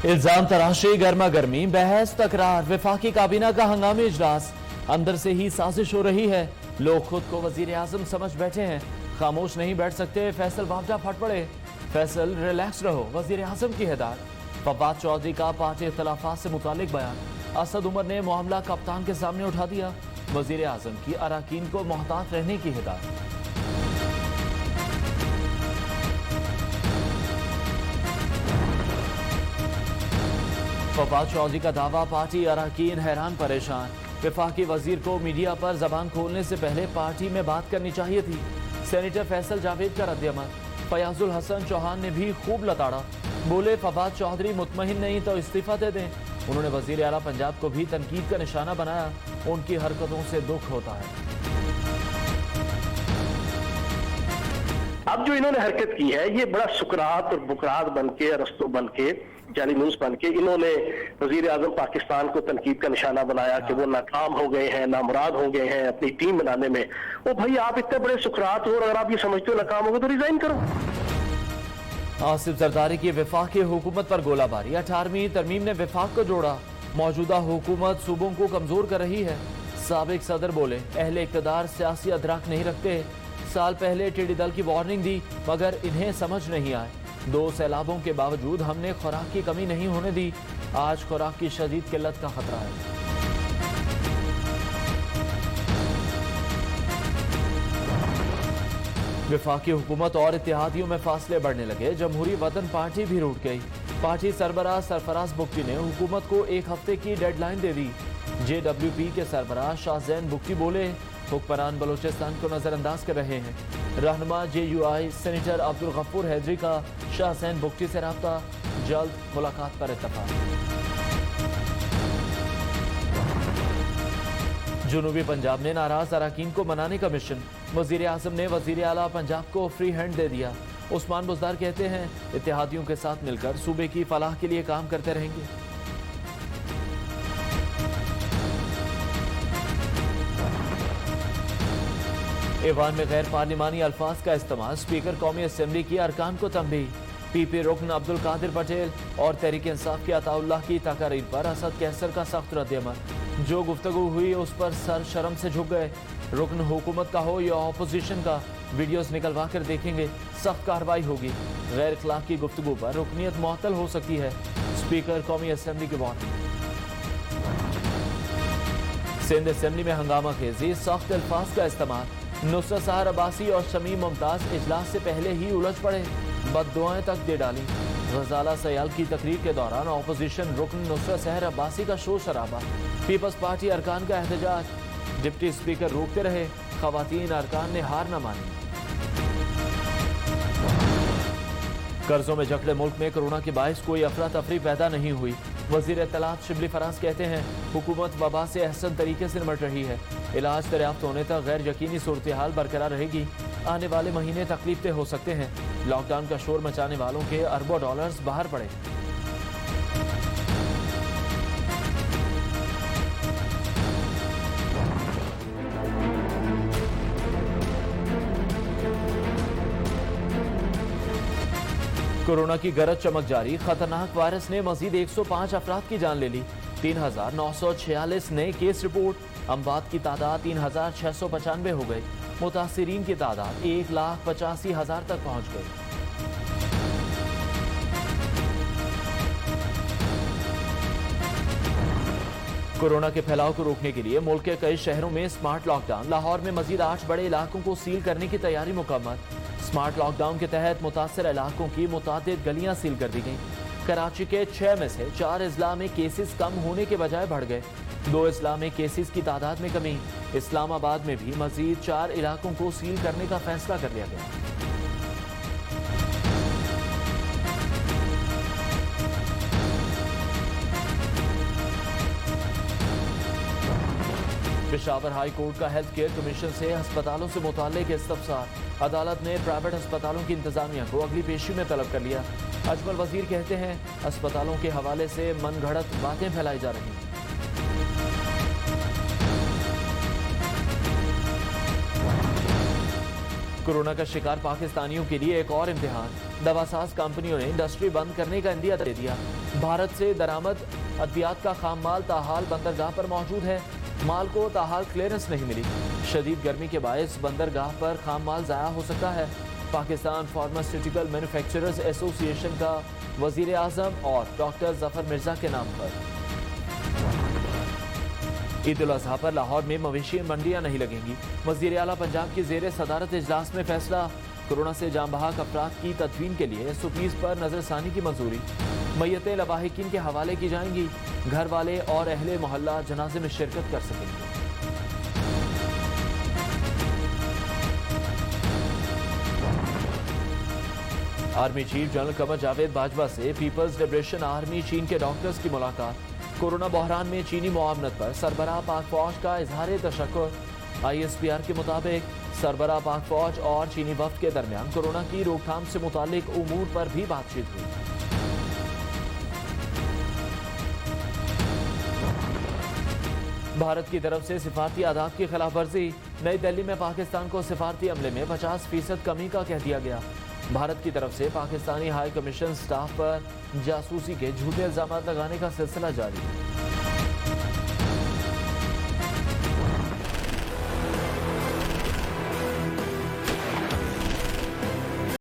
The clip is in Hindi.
इल्जाम तराशी, गर्मा गर्मी, बहस, तकरार, वफाकी काबीना का हंगामी इजलास। अंदर से ही साजिश हो रही है। लोग खुद को वजीर आजम समझ बैठे हैं। खामोश नहीं बैठ सकते। फैसल बावजा फट पड़े। फैसल रिलैक्स रहो, वजीर आजम की हिदायत। फवाद चौधरी का पार्टी इख्तलाफात से मुतालिक बयान। असद उमर ने मामला कप्तान के सामने उठा दिया। वजीर आजम की अराकीन को मोहतात रहने की हिदायत। फवाद चौधरी का दावा, पार्टी अराकीन हैरान परेशान। वफाकी वजीर को मीडिया पर जबान खोलने से पहले पार्टी में बात करनी चाहिए थी। सेनेटर फैसल जावेद का रद्द-ए-अमल। फयाजुल हसन चौहान ने भी खूब लताड़ा। बोले, फवाद चौधरी मुतमईन नहीं तो इस्तीफा दे दें। उन्होंने वजीर आला पंजाब को भी तनकीद का निशाना बनाया। उनकी हरकतों से दुख होता है। अब जो इन्होंने हरकत की है, ये बड़ा सुकरात और बुकरात बनके, अरस्तु बनके, जाली मूस बनके इन्होंने वजीर आजम पाकिस्तान को तनकीद का निशाना बनाया कि वो नाकाम हो गए हैं, नामुराद हो गए हैं अपनी टीम बनाने में। ओ भाई, आप इतने बड़े सुकरात हो और अगर आप ये समझते हो नाकाम हो गए तो रिजाइन करो। आसिफ जरदारी की वफाकी हुकूमत पर गोलाबारी। 18वीं तरमीम ने वफाक को जोड़ा। मौजूदा हुकूमत सूबों को कमजोर कर रही है। साबिक सदर बोले, अहले इक़्तिदार सियासी अदराक नहीं रखते। साल पहले टिड्डी दल की वार्निंग दी मगर इन्हें समझ नहीं आए। 2 सैलाबों के बावजूद हमने खुराक की कमी नहीं होने दी। आज खुराक की शदीद किल्लत का खतरा है। वफाकी हुकूमत और इत्तेहादियों में फासले बढ़ने लगे। जमहूरी वतन पार्टी भी रूठ गई। पार्टी सरबराह सरफराज बुख्ती ने हुकूमत को 1 हफ्ते की डेडलाइन दे दी। JWP के सरबराह शाहजैन बुख्ती बोले, हुक्मरान बलोचिस्तान को नजरअंदाज कर रहे हैं। रहनुमा JUI सेनेटर अब्दुल गफूर हैदरी का शाहजैन बुख्ती से राब्ता। जल्द मुलाकात पर इत्तफाक। जुनूबी पंजाब ने नाराज अराकीन को मनाने का मिशन। वजीर आजम ने वजीर आला पंजाब को फ्री हैंड दे दिया। उस्मान बुज़दार कहते हैं, इत्तेहादियों के साथ मिलकर सूबे की फलाह के लिए काम करते रहेंगे। ईवान में गैर पार्लिमानी अल्फाज का इस्तेमाल। स्पीकर कौमी असम्बली की अरकान को तंबीह। PP रुकन अब्दुल कादिर पटेल और तहरीक इंसाफ के अताउल्लाह की तकारीर पर असद कैसर का सख्त रद्द-ए-अमल। जो गुफ्तगू हुई उस पर सर शर्म से झुक गए। रुकन हुकूमत का हो या अपोजिशन का, वीडियोस निकलवा कर देखेंगे, सख्त कार्रवाई होगी। गैर अखलाकी गुफ्तगू पर रुकनीत मुअत्तल हो सकती है। स्पीकर कौमी असम्बली की वार्निंग। सिंध असम्बली में हंगामा खेजी, सख्त अल्फाज का इस्तेमाल। नुसरत सहर अब्बासी और शमीम मुमताज इजलास से पहले ही उलझ पड़े। बददुआएं तक दे डाली। गजाला सयाल की तकरीर के दौरान अपोजिशन रुकन नुसरत सहर अब्बासी का शोर शराबा। पीपल्स पार्टी अरकान का एहतजाज। डिप्टी स्पीकर रोकते रहे। खवातीन अरकान ने हार न मानी। कर्जों में जकड़े मुल्क में कोरोना के बायस कोई अफरा तफरी पैदा नहीं हुई। वजीर इत्तलात शिबली फराज कहते हैं, हुकूमत वबा से अहसन तरीके से निपट रही है। इलाज दरियाफ्त होने तक गैर यकीनी सूरत हाल बरकरार रहेगी। आने वाले महीने तकलीफ दे हो सकते हैं। लॉकडाउन का शोर मचाने वालों के अरबों डॉलर्स बाहर पड़े। कोरोना की गरज चमक जारी। खतरनाक वायरस ने मजीद 105 अफराद की जान ले ली। 3,946 नए केस रिपोर्ट। अमवात की तादाद 3,695 हो गई। मुतासिरीन की तादाद 1,85,000 तक पहुंच गई। कोरोना के फैलाव को रोकने के लिए मुल्क के कई शहरों में स्मार्ट लॉकडाउन। लाहौर में मजीद 8 बड़े इलाकों को सील करने की तैयारी मुकम्मल। स्मार्ट लॉकडाउन के तहत मुतासर इलाकों की मुतादिद गलियां सील कर दी गई। कराची के 6 में से 4 अजला में केसेस कम होने के बजाय बढ़ गए। 2 अजला में केसेस की तादाद में कमी। इस्लामाबाद में भी मजीद 4 इलाकों को सील करने का फैसला कर लिया गया। पेशावर हाई कोर्ट का हेल्थ केयर कमीशन से अस्पतालों से मुताल्लिक इस्तफसार। अदालत ने प्राइवेट अस्पतालों की इंतजामिया को अगली पेशी में तलब कर लिया। अजमल वजीर कहते हैं, अस्पतालों के हवाले से मनगढ़ंत बातें फैलाई जा रही हैं। कोरोना का शिकार पाकिस्तानियों के लिए एक और इम्तिहान। दवासाज कंपनियों ने इंडस्ट्री बंद करने का इंदिया दे दिया। भारत से दरामद अद्वियात का खाम माल ताहाल बंदरगाह पर मौजूद है। माल को ताहाल क्लियरेंस नहीं मिली। शदीद गर्मी के बायस बंदरगाह पर खाम माल ज़ाया हो सकता है। पाकिस्तान फार्मास्यूटिकल मैन्युफैक्चरर्स एसोसिएशन का वजीर आजम और डॉक्टर जफर मिर्जा के नाम पर। ईद उल अजहा पर लाहौर में मवेशी मंडियां नहीं लगेंगी। वजीर आला पंजाब की जेर सदारत इजलास में फैसला। कोरोना से जाम बहक अफराद की तदफीन के लिए एसओपीज पर नजरसानी की मंजूरी। मैयतें लवाहिकीन के हवाले की जाएंगी। घर वाले और अहले मोहल्ला जनाजे में शिरकत कर सकेंगे। Army chief general Qamar Javed Bajwa से पीपल्स लिबरेशन आर्मी चीन के डॉक्टर्स की मुलाकात। कोरोना बहरान में चीनी मुआवनत पर सरबराह पाक फौज का इजहार तशक्कुर। ISPR के मुताबिक सरबराह पाक फौज और चीनी वफ्द के दरमियान कोरोना की रोकथाम से मुतालिक उमूर पर भी बातचीत हुई। भारत की तरफ से सिफारती आदाब की खिलाफ वर्जी। नई दिल्ली में पाकिस्तान को सिफारती अमले में 50% कमी का कह दिया गया। भारत की तरफ से पाकिस्तानी हाई कमीशन स्टाफ पर जासूसी के झूठे इल्जाम लगाने का सिलसिला जारी।